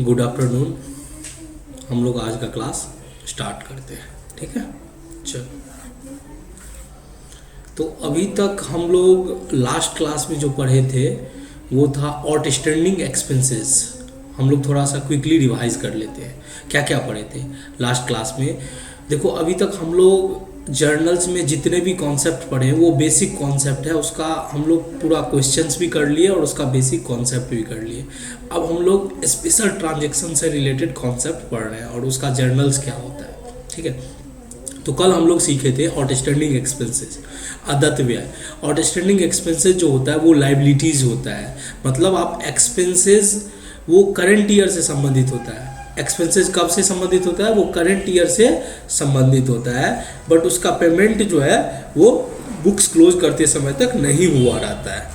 Good afternoon. हम लोग आज का क्लास स्टार्ट करते हैं, ठीक है। चलो, तो अभी तक हम लोग लास्ट क्लास में जो पढ़े थे वो था आउटस्टैंडिंग एक्सपेंसेस। हम लोग थोड़ा सा क्विकली रिवाइज कर लेते हैं क्या क्या पढ़े थे लास्ट क्लास में। देखो, अभी तक हम लोग जर्नल्स में जितने भी कॉन्सेप्ट पढ़े हैं वो बेसिक कॉन्सेप्ट है, उसका हम लोग पूरा क्वेश्चंस भी कर लिए और उसका बेसिक कॉन्सेप्ट भी कर लिए। अब हम लोग स्पेशल ट्रांजैक्शन से रिलेटेड कॉन्सेप्ट पढ़ रहे हैं और उसका जर्नल्स क्या होता है, ठीक है। तो कल हम लोग सीखे थे आउटस्टैंडिंग एक्सपेंसेस, अदत्त व्यय। आउटस्टैंडिंग एक्सपेंसेस जो होता है वो लाइबिलिटीज होता है, मतलब आप एक्सपेंसेस वो करंट ईयर से संबंधित होता है। एक्सपेंसेस कब से संबंधित होता है? वो करंट ईयर से संबंधित होता है, बट उसका पेमेंट जो है वो बुक्स क्लोज करते समय तक नहीं हुआ रहता है।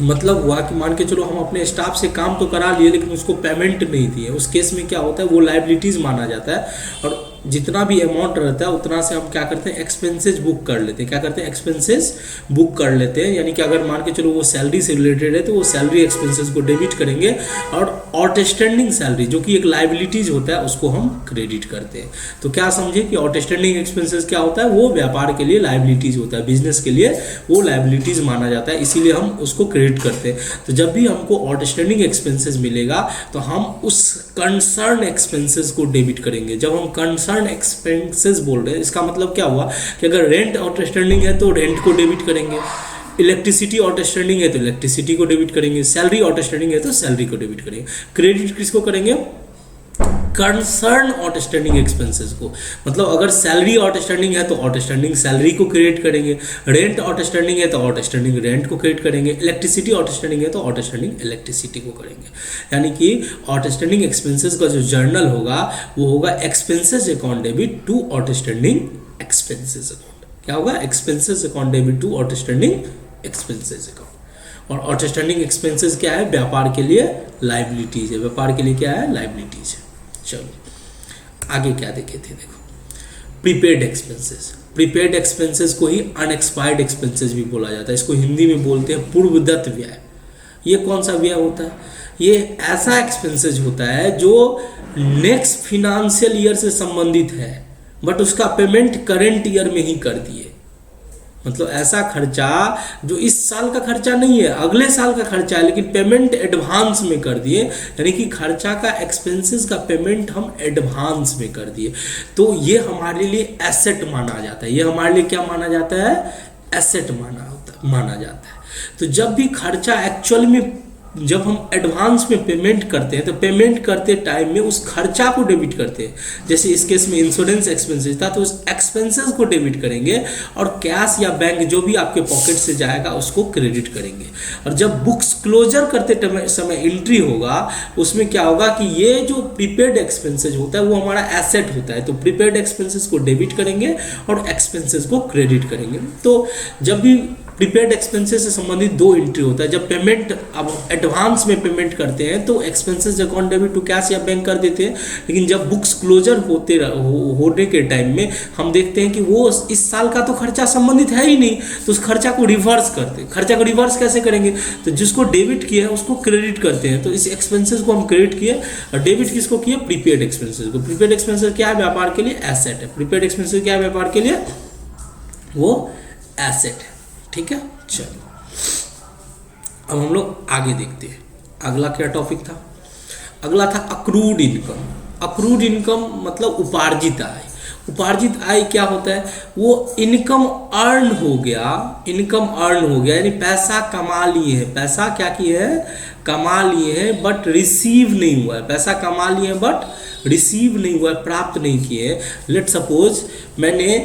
मतलब हुआ कि मान के चलो हम अपने स्टाफ से काम तो करा लिए लेकिन उसको पेमेंट नहीं दिए, उस केस में क्या होता है वो लाइबिलिटीज माना जाता है और जितना भी अमाउंट रहता है उतना से हम क्या करते हैं एक्सपेंसेस बुक कर लेते हैं। क्या करते हैं? एक्सपेंसेस बुक कर लेते हैं। यानी कि अगर मान के चलो वो सैलरी से रिलेटेड है तो वो सैलरी एक्सपेंसेस को डेबिट करेंगे और आउटस्टैंडिंग सैलरी जो कि एक लाइबिलिटीज होता है उसको हम क्रेडिट करते हैं। तो क्या समझे कि आउटस्टैंडिंग एक्सपेंसेस क्या होता है? वो व्यापार के लिए लाइबिलिटीज होता है, बिजनेस के लिए वो लाइबिलिटीज माना जाता है, इसीलिए हम उसको क्रेडिट करते हैं। तो जब भी हमको आउटस्टैंडिंग एक्सपेंसेस मिलेगा तो हम उस कंसर्न एक्सपेंसेस को डेबिट करेंगे। जब हम कंसर्न एक्सपेंसेस बोल रहे हैं इसका मतलब क्या हुआ कि अगर रेंट आउटस्टैंडिंग है तो रेंट को डेबिट करेंगे, इलेक्ट्रिसिटी आउटस्टैंडिंग है तो इलेक्ट्रिसिटी को डेबिट करेंगे, सैलरी आउटस्टैंडिंग है तो सैलरी को डेबिट करेंगे। क्रेडिट किसको करेंगे? कंसर्न आउटस्टैंडिंग एक्सपेंसेस को। मतलब अगर सैलरी आउटस्टैंडिंग है तो आउटस्टैंडिंग सैलरी को क्रेडिट करेंगे, रेंट आउटस्टैंडिंग है तो आउटस्टैंडिंग रेंट को क्रेडिट करेंगे, इलेक्ट्रिसिटी आउटस्टैंडिंग है तो आउटस्टैंडिंग इलेक्ट्रिसिटी को करेंगे। यानी कि आउटस्टैंडिंग एक्सपेंसेस का जो जर्नल होगा वो होगा expenses account debit to outstanding expenses account. क्या होगा? Expenses account debit to outstanding expenses account. और आउटस्टैंडिंग एक्सपेंसेस क्या है? व्यापार के लिए लाइबिलिटीज है। व्यापार के लिए क्या है? लाइबिलिटीज है। चलो आगे क्या देखे थे, देखो प्रीपेड एक्सपेंसेस। प्रीपेड एक्सपेंसेस को ही अनएक्सपायर्ड एक्सपेंसेस भी बोला जाता है, इसको हिंदी में बोलते हैं पूर्वदत्त व्यय। ये कौन सा व्यय होता है? ये ऐसा एक्सपेंसेस होता है जो नेक्स्ट फिनेंशियल ईयर से संबंधित है बट उसका पेमेंट करंट ईयर में ही कर दिए। मतलब ऐसा खर्चा जो इस साल का खर्चा नहीं है, अगले साल का खर्चा है, लेकिन पेमेंट एडवांस में कर दिए। यानी कि खर्चा का एक्सपेंसेस का पेमेंट हम एडवांस में कर दिए, तो ये हमारे लिए एसेट माना जाता है। ये हमारे लिए क्या माना जाता है? एसेट माना जाता है। तो जब भी खर्चा एक्चुअल में जब हम एडवांस में पेमेंट करते हैं तो पेमेंट करते टाइम में उस खर्चा को डेबिट करते हैं। जैसे इस केस में इंश्योरेंस एक्सपेंसेस था तो उस एक्सपेंसेस को डेबिट करेंगे और कैश या बैंक जो भी आपके पॉकेट से जाएगा उसको क्रेडिट करेंगे। और जब बुक्स क्लोजर करते समय एंट्री होगा उसमें क्या होगा कि ये जो प्रीपेड एक्सपेंसेस होता है वो हमारा एसेट होता है। तो प्रीपेड एक्सपेंसेस को डेबिट करेंगे और एक्सपेंसेस को क्रेडिट करेंगे। तो जब भी प्रीपेड एक्सपेंसेस से संबंधित दो एंट्री होता है, जब पेमेंट अब एडवांस में पेमेंट करते हैं तो expenses account debit to cash या बैंक कर देते हैं, लेकिन जब बुक्स क्लोजर होने के टाइम में हम देखते हैं कि वो इस साल का तो खर्चा संबंधित है ही नहीं, तो उस खर्चा को रिवर्स करते हैं। खर्चा को रिवर्स कैसे करेंगे? तो जिसको डेबिट किया है उसको क्रेडिट करते हैं। तो इस एक्सपेंसेस को हम क्रेडिट किए और डेबिट किसको किए? प्रीपेड एक्सपेंसेस को। प्रीपेड एक्सपेंसेस क्या है? व्यापार के लिए एसेट है। प्रीपेड एक्सपेंसेस क्या है? व्यापार के लिए वो एसेट है, ठीक है। चलो अब हम लोग आगे देखते हैं। अगला क्या टॉपिक था? अगला था अक्रूड इनकम। अक्रूड इनकम मतलब उपार्जित आय। उपार्जित आय क्या होता है? वो इनकम अर्न हो गया, इनकम अर्न हो गया यानी पैसा कमा लिए हैं। पैसा क्या किए हैं? कमा लिए हैं बट रिसीव नहीं हुआ है। पैसा कमा लिए हैं बट रिसीव नहीं हुआ है, प्राप्त नहीं किए हैं। लेट सपोज मैंने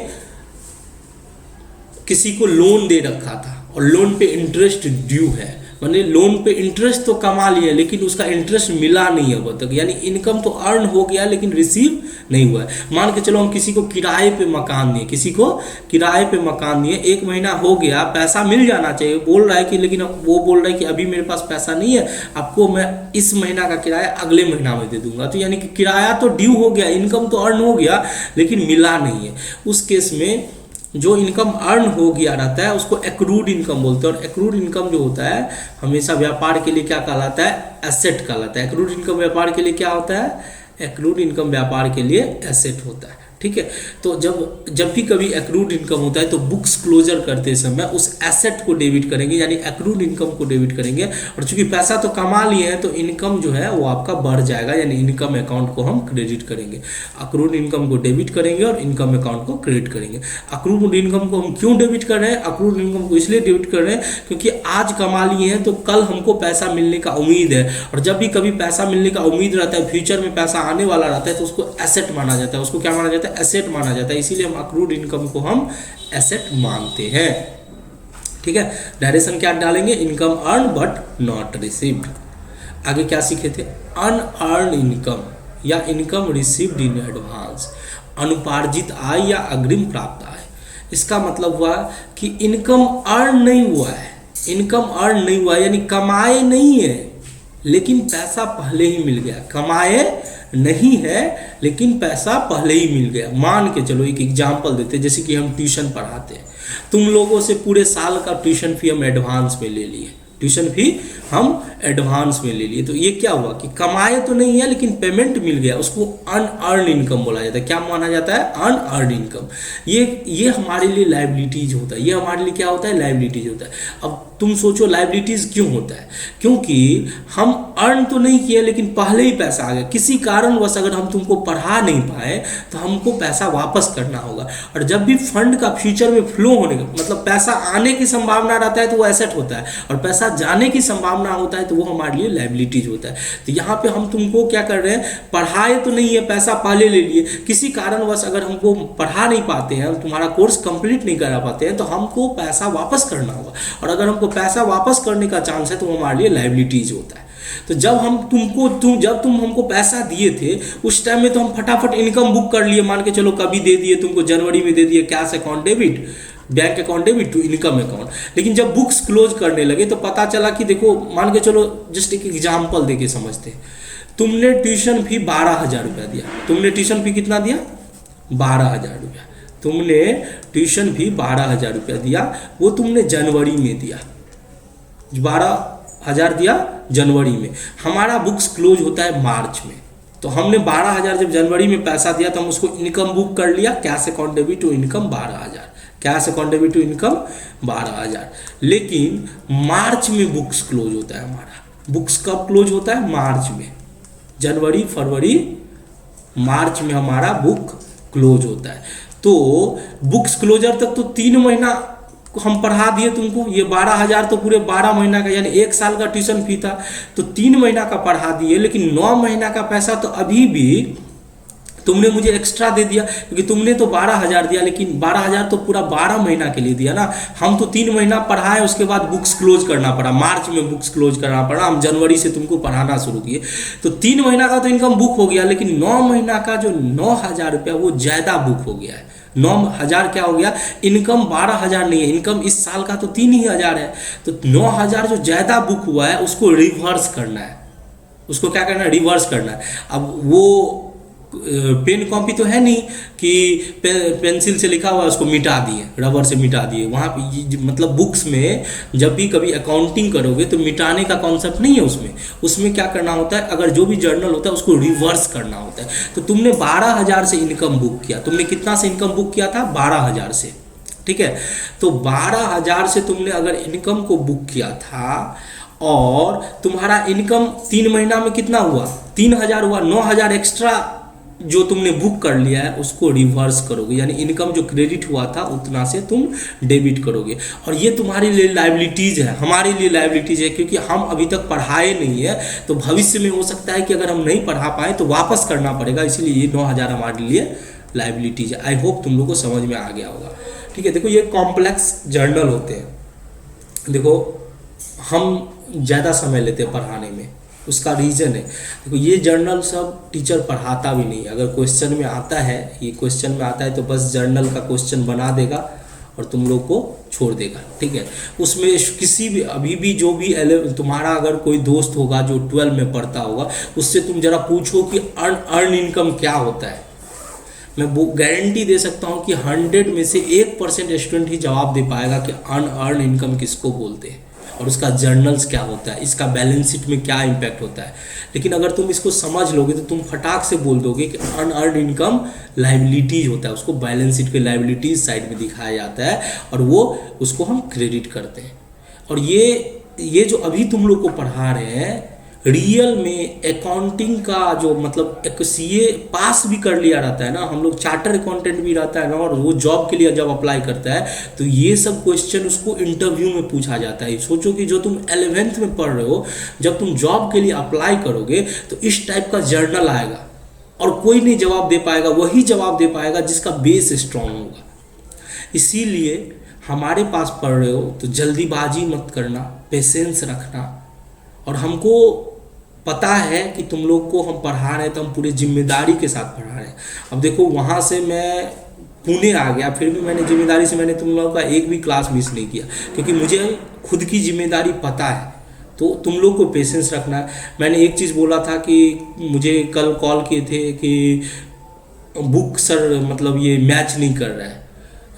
किसी को लोन दे रखा था और लोन पे इंटरेस्ट ड्यू है, मैंने लोन पे इंटरेस्ट तो कमा लिया लेकिन उसका इंटरेस्ट मिला नहीं है अब तक, यानी इनकम तो अर्न हो गया लेकिन रिसीव नहीं हुआ है। मान के चलो हम किसी को किराए पे मकान दिए, किसी को किराए पे मकान दिए, 1 महीना हो गया, पैसा मिल जाना चाहिए, बोल रहा है कि लेकिन वो बोल रहा है कि अभी मेरे पास पैसा नहीं है, आपको मैं इस महीना का किराया अगले महीना में दे दूंगा। तो यानी कि किराया तो ड्यू हो गया, इनकम तो अर्न हो गया लेकिन मिला नहीं है। उस केस में जो इनकम अर्न हो गया रहता है उसको एक्रूड इनकम बोलते हैं। और एक्रूड इनकम जो होता है हमेशा व्यापार के लिए क्या कहलाता है, एसेट कहलाता है। एक्रूड इनकम व्यापार के लिए क्या होता है, एक्रूड इनकम व्यापार के लिए एसेट होता है। ठीक है, तो जब भी कभी एक्रूड इनकम होता है तो बुक्स क्लोजर करते समय उस एसेट को डेबिट करेंगे, यानी एक्रूड इनकम को डेबिट करेंगे। और चूंकि पैसा तो कमा लिए हैं तो इनकम जो है वो आपका बढ़ जाएगा, यानी इनकम अकाउंट को हम क्रेडिट करेंगे। अक्रूड इनकम को डेबिट करेंगे और इनकम अकाउंट को क्रेडिट करेंगे। अक्रूड इनकम को हम क्यों डेबिट कर रहे हैं, अक्रूड इनकम को इसलिए डेबिट कर रहे हैं क्योंकि आज कमा लिए हैं तो कल हमको पैसा मिलने का उम्मीद है। और जब भी कभी पैसा मिलने का उम्मीद रहता है, फ्यूचर में पैसा आने वाला रहता है, तो उसको एसेट माना जाता है। उसको क्या माना जाता है, एसेट माना जाता है। इसीलिए हम अक्रूड इनकम को हम एसेट मानते हैं। ठीक है, डायरेक्शन क्या डालेंगे, income earn but not received. आगे क्या सीखे थे, अनअर्न इनकम या इनकम रिसीव्ड इन एडवांस, अनुपार्जित आय या अग्रिम प्राप्त आय। इसका मतलब हुआ कि इनकम अर्न नहीं हुआ है, इनकम अर्न नहीं हुआ है यानी कमाए नहीं है लेकिन पैसा पहले ही मिल गया। कमाए नहीं है लेकिन पैसा पहले ही मिल गया। मान के चलो एक एग्जांपल देते, जैसे कि हम ट्यूशन पढ़ाते हैं, तुम लोगों से पूरे साल का ट्यूशन फी हम एडवांस में ले लिए, ट्यूशन फी हम एडवांस में ले लिए। तो ये क्या हुआ कि कमाए तो नहीं है लेकिन पेमेंट मिल गया, उसको अनअर्न इनकम बोला जाता है। क्या माना जाता है, अनअर्न इनकम। ये हमारे लिए लायबिलिटीज होता है, ये हमारे लिए क्या होता है, लायबिलिटीज होता है। अब तुम सोचो लायबिलिटीज क्यों होता है, क्योंकि हम अर्न तो नहीं किए लेकिन पहले ही पैसा आ गया। किसी कारणवश अगर हम तुमको पढ़ा नहीं पाए तो हमको पैसा वापस करना होगा। और जब भी फंड का फ्यूचर में फ्लो होने का मतलब पैसा आने की संभावना रहता है तो वो एसेट होता है, और पैसा जाने की संभावना होता है तो वो हमारे लिए लायबिलिटीज होता है। तो यहाँ पे हम तुमको क्या कर रहे हैं, पढ़ाए तो नहीं है, पैसा पहले ले लिए, किसी कारणवश अगर हमको पढ़ा नहीं पाते हैं, तुम्हारा कोर्स कंप्लीट नहीं करा पाते हैं तो हमको पैसा वापस करना होगा। और अगर हमको पैसा वापस करने का चांस है तो हमारे लिए लायबिलिटीज होता है। तो जब तुम हमको पैसा दिए थे उस टाइम में तो हम फटाफट इनकम बुक कर लिए, मान के चलो कभी दे दिए, तुमको जनवरी में दे दिए, cash account debit, bank account debit to income account. लेकिन जब बुक्स क्लोज करने लगे तो पता चला कि देखो, मान के चलो जस्ट एक एग्जाम्पल देके समझते, तुमने ट्यूशन फी 12,000 रुपया दिया। तुमने ट्यूशन फी कितना दिया, 12,000 रुपया। तुमने ट्यूशन फी 12,000 रुपया दिया, वो तुमने जनवरी में दिया, 12,000 दिया जनवरी में। हमारा बुक्स क्लोज होता है मार्च में, तो हमने 12,000 जब जनवरी में पैसा दिया तो हम उसको इनकम बुक कर लिया, cash account debit to income 12,000, cash account debit to income 12,000। लेकिन मार्च में बुक्स क्लोज होता है हमारा। बुक्स कब क्लोज होता है, मार्च में। जनवरी, फरवरी, मार्च में हमारा बुक क्लोज होता है। तो बुक्स क्लोजर तक तो 3 महीना हम पढ़ा दिए तुमको, ये 12,000 तो पूरे 12 महीना का यानी 1 साल का ट्यूशन फी था, तो 3 महीना का पढ़ा दिए। लेकिन 9 महीना का पैसा तो अभी भी तुमने मुझे एक्स्ट्रा दे दिया, क्योंकि तुमने तो 12,000 दिया, लेकिन 12,000 तो पूरा 12 महीना के लिए दिया ना। हम तो 3 महीना पढ़ाए, उसके बाद बुक्स क्लोज करना पड़ा, मार्च में बुक्स क्लोज करना पड़ा, हम जनवरी से तुमको पढ़ाना शुरू किए। तो 3 महीना का तो इनकम बुक हो गया, लेकिन 9 महीना का जो 9,000 रुपया वो ज़्यादा बुक हो गया है। 9,000 क्या हो गया, इनकम 12,000 नहीं है, इनकम इस साल का तो 3,000 है। तो 9,000 जो ज़्यादा बुक हुआ है उसको रिवर्स करना है, उसको क्या करना है, रिवर्स करना है। अब वो पेन कॉपी तो है नहीं कि पेंसिल से लिखा हुआ है उसको मिटा दिए, रबर से मिटा दिए। वहाँ पे मतलब बुक्स में जब भी कभी अकाउंटिंग करोगे तो मिटाने का कॉन्सेप्ट नहीं है उसमें। उसमें क्या करना होता है, अगर जो भी जर्नल होता है उसको रिवर्स करना होता है। तो तुमने 12,000 से इनकम बुक किया, तुमने कितना से इनकम बुक किया था, 12,000 से, ठीक है। तो 12,000 से तुमने अगर इनकम को बुक किया था और तुम्हारा इनकम 3 महीना में कितना हुआ, 3,000 हुआ, 9,000 एक्स्ट्रा जो तुमने बुक कर लिया है उसको रिवर्स करोगे, यानी इनकम जो क्रेडिट हुआ था उतना से तुम डेबिट करोगे। और ये तुम्हारे लिए लायबिलिटीज है, हमारे लिए लायबिलिटीज है, क्योंकि हम अभी तक पढ़ाए नहीं है। तो भविष्य में हो सकता है कि अगर हम नहीं पढ़ा पाए तो वापस करना पड़ेगा, इसीलिए ये 9,000 हमारे लिए लायबिलिटीज है। आई होप तुम लोग को समझ में आ गया होगा, ठीक है। देखो ये कॉम्प्लेक्स जर्नल होते हैं, देखो हम ज़्यादा समय लेते हैं पढ़ाने में, उसका रीज़न है। देखो ये जर्नल सब टीचर पढ़ाता भी नहीं, अगर क्वेश्चन में आता है, ये क्वेश्चन में आता है तो बस जर्नल का क्वेश्चन बना देगा और तुम लोग को छोड़ देगा, ठीक है। उसमें किसी भी अभी भी जो भी तुम्हारा अगर कोई दोस्त होगा जो 12 में पढ़ता होगा, उससे तुम जरा पूछो कि अर्न इनकम क्या होता है। मैं वो गारंटी दे सकता हूँ कि 100 में से 1% स्टूडेंट ही जवाब दे पाएगा कि अनअर्न इनकम किसको बोलते हैं और उसका जर्नल्स क्या होता है, इसका बैलेंस शीट में क्या इम्पैक्ट होता है। लेकिन अगर तुम इसको समझ लोगे तो तुम फटाक से बोल दोगे कि अनअर्न इनकम लाइबिलिटीज होता है, उसको बैलेंस शीट के लाइबिलिटीज साइड में दिखाया जाता है और वो उसको हम क्रेडिट करते हैं। और ये जो अभी तुम लोग को पढ़ा रहे हैं रियल में अकाउंटिंग का जो मतलब एक सीए पास भी कर लिया रहता है ना, हम लोग चार्टर अकाउंटेंट भी रहता है ना, और वो जॉब के लिए जब अप्लाई करता है तो ये सब क्वेश्चन उसको इंटरव्यू में पूछा जाता है। सोचो कि जो तुम 11th में पढ़ रहे हो, जब तुम जॉब के लिए अप्लाई करोगे तो इस टाइप का जर्नल आएगा और कोई नहीं जवाब दे पाएगा, वही जवाब दे पाएगा जिसका बेस स्ट्रांग होगा। इसीलिए हमारे पास पढ़ रहे हो तो जल्दीबाजी मत करना, पेशेंस रखना। और हमको पता है कि तुम लोग को हम पढ़ा रहे हैं तो हम पूरी जिम्मेदारी के साथ पढ़ा रहे हैं। अब देखो वहाँ से मैं पुणे आ गया, फिर भी मैंने जिम्मेदारी से मैंने तुम लोगों का एक भी क्लास मिस नहीं किया, क्योंकि मुझे खुद की जिम्मेदारी पता है। तो तुम लोग को पेशेंस रखना है। मैंने एक चीज़ बोला था कि मुझे कल कॉल किए थे कि बुक सर मतलब ये मैच नहीं कर रहा है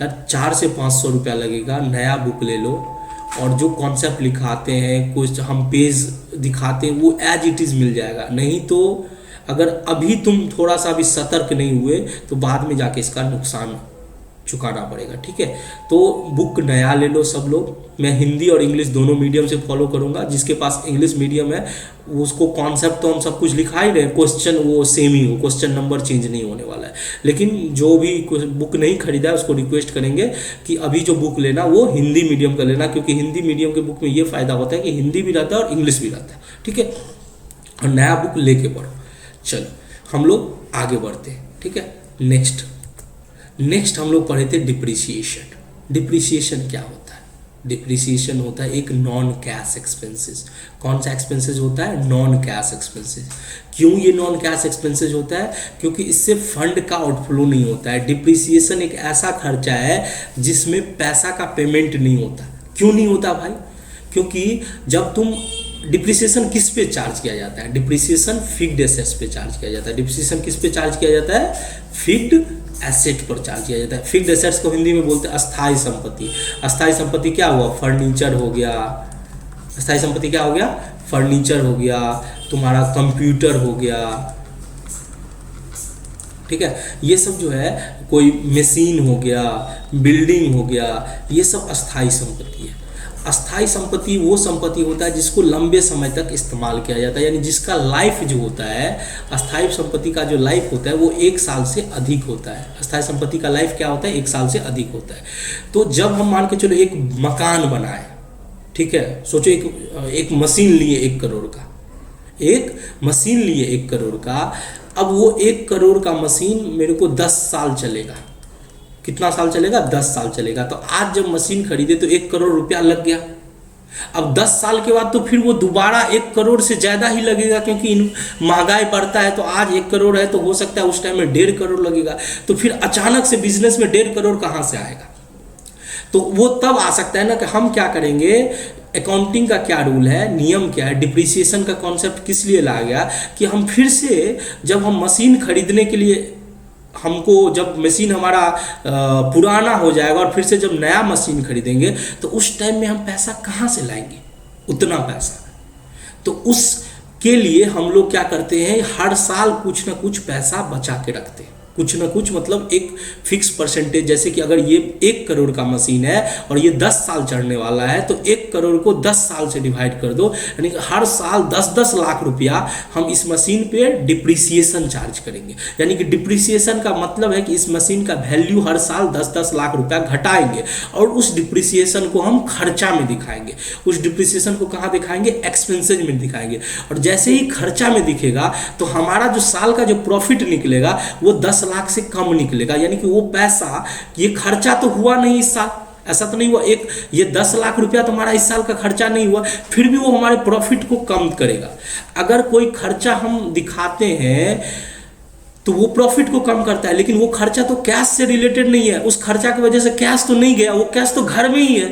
यार, 400 से 500 रुपया लगेगा, नया बुक ले लो और जो कॉन्सेप्ट लिखाते हैं, कुछ हम पेज दिखाते हैं, वो एज इट इज़ मिल जाएगा। नहीं तो अगर अभी तुम थोड़ा सा भी सतर्क नहीं हुए तो बाद में जाके इसका नुकसान चुकाना पड़ेगा। ठीक है, तो बुक नया ले लो सब लोग। मैं हिंदी और इंग्लिश दोनों मीडियम से फॉलो करूंगा। जिसके पास इंग्लिश मीडियम है उसको कॉन्सेप्ट तो हम सब कुछ लिखा ही रहे, क्वेश्चन वो सेम ही हो, क्वेश्चन नंबर चेंज नहीं होने वाला है। लेकिन जो भी बुक नहीं खरीदा है उसको रिक्वेस्ट करेंगे कि अभी जो बुक लेना वो हिंदी मीडियम का लेना, क्योंकि हिंदी मीडियम के बुक में ये फ़ायदा होता है कि हिंदी भी रहता है और इंग्लिश भी रहता है। ठीक है, और नया बुक लेके पढ़ो। चलो हम लोग आगे बढ़ते हैं। ठीक है, नेक्स्ट हम लोग पढ़े थे डिप्रिसिएशन। डिप्रिसिएशन क्या होता है? डिप्रिसिएशन होता है एक नॉन कैश एक्सपेंसेस। कौन सा एक्सपेंसेस होता है? Non cash expenses. क्यों ये नॉन कैश एक्सपेंसेस होता है? क्योंकि इससे फंड का आउटफ्लो नहीं होता है। डिप्रिसिएशन एक ऐसा खर्चा है जिसमें पैसा का पेमेंट नहीं होता। क्यों नहीं होता भाई? क्योंकि जब तुम डिप्रिसिएशन किस पे चार्ज किया जाता है? डिप्रिसिएशन फिक्स्ड एसेट्स पे चार्ज किया जाता है। डिप्रिसिएशन किस पे चार्ज किया जाता है? फिक्स्ड एसेट पर चार्ज किया जाता है। फिक्स्ड एसेट्स को हिंदी में बोलते हैं अस्थाई संपत्ति। अस्थाई संपत्ति क्या हुआ? फर्नीचर हो गया। अस्थाई संपत्ति क्या हो गया? फर्नीचर हो गया, तुम्हारा कंप्यूटर हो गया। ठीक है, ये सब जो है, कोई मशीन हो गया, बिल्डिंग हो गया, ये सब अस्थाई संपत्ति है। अस्थाई संपत्ति वो संपत्ति होता है जिसको लंबे समय तक इस्तेमाल किया जाता है, यानी जिसका लाइफ जो होता है, अस्थाई संपत्ति का जो लाइफ होता है वो 1 साल से अधिक होता है। अस्थाई संपत्ति का लाइफ क्या होता है? 1 साल से अधिक होता है। तो जब हम मान के चलो एक मकान बनाए, ठीक है, सोचो एक मशीन लिए 1 करोड़ का, एक मशीन लिए 1 करोड़ का। अब वो 1 करोड़ का मशीन मेरे को 10 साल चलेगा। कितना साल चलेगा? 10 साल चलेगा। तो आज जब मशीन खरीदे तो 1 करोड़ रुपया लग गया। अब 10 साल के बाद तो फिर वो दोबारा 1 करोड़ से ज़्यादा ही लगेगा, क्योंकि महंगाई बढ़ता है। तो आज 1 करोड़ है तो हो सकता है उस टाइम में 1.5 करोड़ लगेगा। तो फिर अचानक से बिजनेस में 1.5 करोड़ कहाँ से आएगा? तो वो तब आ सकता है ना कि हम क्या करेंगे, अकाउंटिंग का क्या रूल है, नियम क्या है, डिप्रिसिएशन का कॉन्सेप्ट किस लिए लाया गया कि हम फिर से जब हम मशीन खरीदने के लिए, हमको जब मशीन हमारा पुराना हो जाएगा और फिर से जब नया मशीन खरीदेंगे तो उस टाइम में हम पैसा कहाँ से लाएंगे उतना पैसा? तो उसके लिए हम लोग क्या करते हैं, हर साल कुछ ना कुछ पैसा बचा के रखते हैं। कुछ ना कुछ मतलब एक फिक्स परसेंटेज, जैसे कि अगर ये 1 करोड़ का मशीन है और ये 10 साल चढ़ने वाला है तो 1 करोड़ को 10 साल से डिवाइड कर दो, यानी कि हर साल 10-10 लाख रुपया हम इस मशीन पे डिप्रिसिएशन चार्ज करेंगे। यानी कि डिप्रिसिएशन का मतलब है कि इस मशीन का वैल्यू हर साल 10-10 लाख रुपया घटाएंगे और उस डिप्रिसिएशन को हम खर्चा में दिखाएंगे। उस डिप्रिसिएशन को कहाँ दिखाएंगे? एक्सपेंसेज में दिखाएंगे। और जैसे ही खर्चा में दिखेगा तो हमारा जो साल का जो प्रॉफिट निकलेगा वो 10 लाख से कम निकलेगा। यानी कि वो पैसा, ये खर्चा तो हुआ नहीं इस साल, ऐसा तो नहीं हुआ, ये 10 लाख रुपया तुम्हारा इस साल का खर्चा नहीं हुआ, फिर भी वो हमारे प्रॉफिट को कम करेगा। अगर कोई खर्चा हम दिखाते हैं तो वो प्रॉफिट को कम करता है, लेकिन वो खर्चा तो कैश से रिलेटेड नहीं है। उस खर्चा की वजह से कैश तो नहीं गया, वो कैश तो घर में ही है।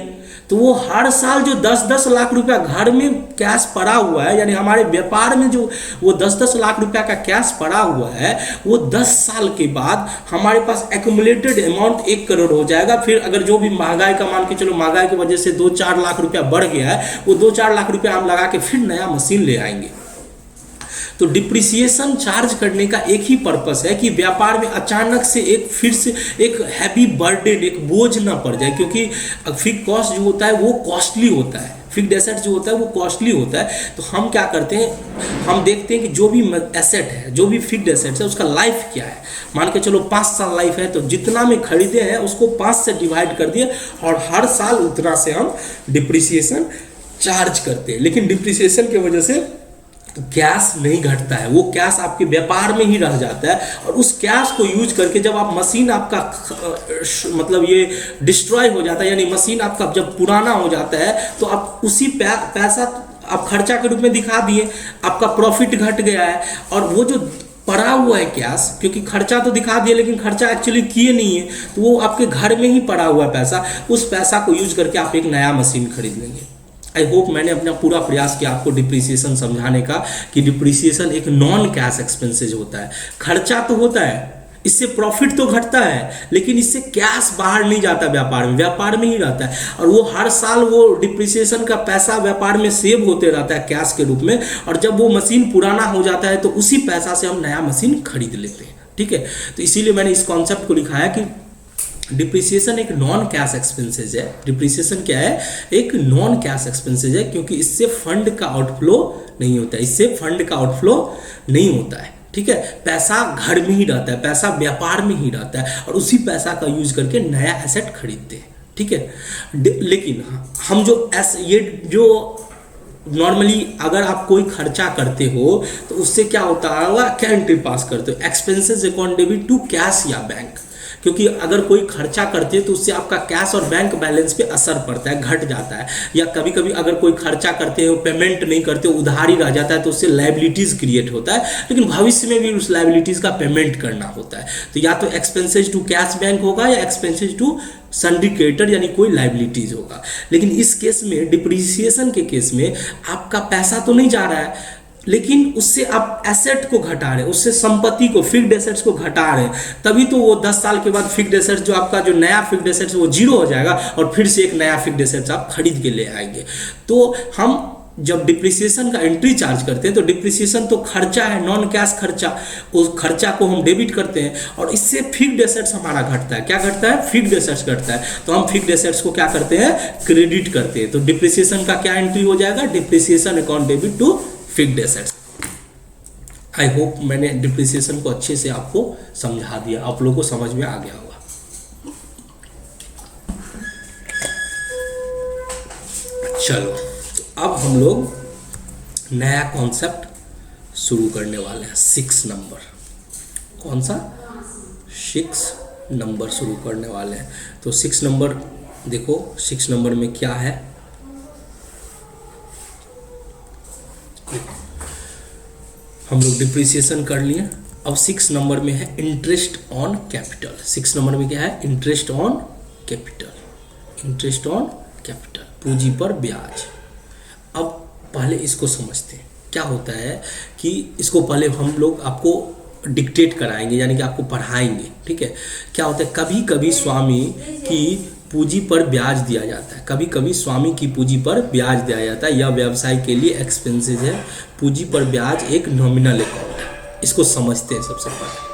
तो वो हर साल जो 10-10 लाख रुपया घर में कैश पड़ा हुआ है, यानी हमारे व्यापार में जो वो 10-10 लाख रुपया का कैश पड़ा हुआ है, वो 10 साल के बाद हमारे पास एक्यूमुलेटेड अमाउंट 1 करोड़ हो जाएगा। फिर अगर जो भी महंगाई का मान के चलो, महंगाई की वजह से 2-4 लाख रुपया बढ़ गया है, वो 2-4 लाख रुपया हम लगा के फिर नया मशीन ले आएंगे। तो डिप्रिसिएशन चार्ज करने का एक ही पर्पस है कि व्यापार में अचानक से फिर से एक हैवी बर्डन, एक बोझ ना पड़ जाए, क्योंकि फिक्स्ड कॉस्ट जो होता है वो कॉस्टली होता है, फिक्स्ड एसेट जो होता है वो कॉस्टली होता है। तो हम क्या करते हैं, हम देखते हैं कि जो भी एसेट है, जो भी फिक्स्ड एसेट है, उसका लाइफ क्या है। मान के चलो 5 साल लाइफ है, तो जितना में खरीदे हैं उसको 5 से डिवाइड कर दिए और हर साल उतना से हम डिप्रिसिएशन चार्ज करते हैं। लेकिन डिप्रिसिएशन की वजह से कैश नहीं घटता है, वो कैश आपके व्यापार में ही रह जाता है। और उस कैश को यूज करके जब आप मशीन आपका मतलब ये डिस्ट्रॉय हो जाता है, यानी मशीन आपका जब पुराना हो जाता है, तो आप उसी पैसा आप खर्चा के रूप में दिखा दिए, आपका प्रॉफिट घट गया है। और वो जो पड़ा हुआ है कैश, क्योंकि खर्चा तो दिखा दिया लेकिन खर्चा एक्चुअली किए नहीं है, तो वो आपके घर में ही पड़ा हुआ पैसा, उस पैसा को यूज करके आप एक नया मशीन खरीद लेंगे। आई होप मैंने अपना पूरा प्रयास किया आपको डिप्रिसिएशन समझाने का, कि डिप्रिसिएशन एक नॉन कैश एक्सपेंसेज होता है। खर्चा तो होता है, इससे प्रॉफिट तो घटता है, लेकिन इससे कैश बाहर नहीं जाता व्यापार में, व्यापार में ही रहता है। और वो हर साल वो डिप्रिसिएशन का पैसा व्यापार में सेव होते रहता है कैश के रूप में। और जब वो मशीन पुराना हो जाता है तो उसी पैसा से हम नया मशीन खरीद लेते हैं। ठीक है, तो इसीलिए मैंने इस कॉन्सेप्ट को लिखा है कि डिप्रिसिएशन एक नॉन कैश एक्सपेंसेज है। डिप्रिसिएशन क्या है, एक नॉन कैश एक्सपेंसेज है, क्योंकि इससे फंड का आउटफ्लो नहीं होता है, इससे फंड का आउटफ्लो नहीं होता है। ठीक है, पैसा घर में ही रहता है, पैसा व्यापार में ही रहता है, और उसी पैसा का यूज करके नया एसेट खरीदते हैं। ठीक है, लेकिन हम ये जो नॉर्मली अगर आप कोई खर्चा करते हो तो उससे क्या होता है, क्या एंट्री पास करते हो, expenses account debit to cash या बैंक। क्योंकि अगर कोई खर्चा करते हैं तो उससे आपका कैश और बैंक बैलेंस पे असर पड़ता है, घट जाता है। या कभी कभी अगर कोई खर्चा करते हो, पेमेंट नहीं करते, उधारी रह जाता है, तो उससे लायबिलिटीज क्रिएट होता है, लेकिन भविष्य में भी उस लायबिलिटीज का पेमेंट करना होता है। तो या तो एक्सपेंसेज टू कैश बैंक होगा या एक्सपेंसेज टू सिंडिकेटर, यानी कोई लायबिलिटीज होगा। लेकिन इस केस में, डिप्रिसिएशन के केस में, आपका पैसा तो नहीं जा रहा है, लेकिन उससे आप एसेट को घटा रहे हैं, उससे संपत्ति को, फिक्स्ड एसेट्स को घटा रहे हैं। तभी तो वो 10 साल के बाद फिक्स्ड एसेट्स, जो आपका जो नया फिक्स्ड एसेट्स वो जीरो हो जाएगा, और फिर से एक नया फिक्स्ड एसेट्स आप खरीद के ले आएंगे। तो हम जब डिप्रिसिएशन का एंट्री चार्ज करते हैं तो डिप्रिसिएशन तो खर्चा है, नॉन कैश खर्चा, उस खर्चा को हम डेबिट करते हैं, और इससे फिक्स्ड एसेट्स हमारा घटता है। क्या घटता है, फिक्स्ड एसेट्स घटता है। तो हम फिक्स्ड एसेट्स को क्या करते हैं, क्रेडिट करते हैं। तो डिप्रिसिएशन का क्या एंट्री हो जाएगा, depreciation account debit to fixed assets. I hope मैंने डिप्रिसिएशन को अच्छे से आपको समझा दिया, आप लोगों को समझ में आ गया होगा। चलो, तो अब हम लोग नया कॉन्सेप्ट शुरू करने वाले हैं, 6 नंबर। कौन सा, 6 नंबर शुरू करने वाले हैं। तो 6 नंबर देखो, 6 नंबर में क्या है, हम लोग डिप्रिसिएशन कर लिए। अब 6 नंबर में है इंटरेस्ट ऑन कैपिटल। 6 नंबर में क्या है, interest on capital. Interest on capital, पूंजी पर ब्याज। अब पहले इसको समझते हैं, क्या होता है कि इसको पहले हम लोग आपको डिक्टेट कराएंगे, यानी कि आपको पढ़ाएंगे। ठीक है, क्या होता है, कभी कभी स्वामी की पूंजी पर ब्याज दिया जाता है, कभी कभी स्वामी की पूंजी पर ब्याज दिया जाता है। यह व्यवसाय के लिए एक्सपेंसेस है। पूंजी पर ब्याज एक नॉमिनल अकाउंट है, इसको समझते हैं सबसे पहले।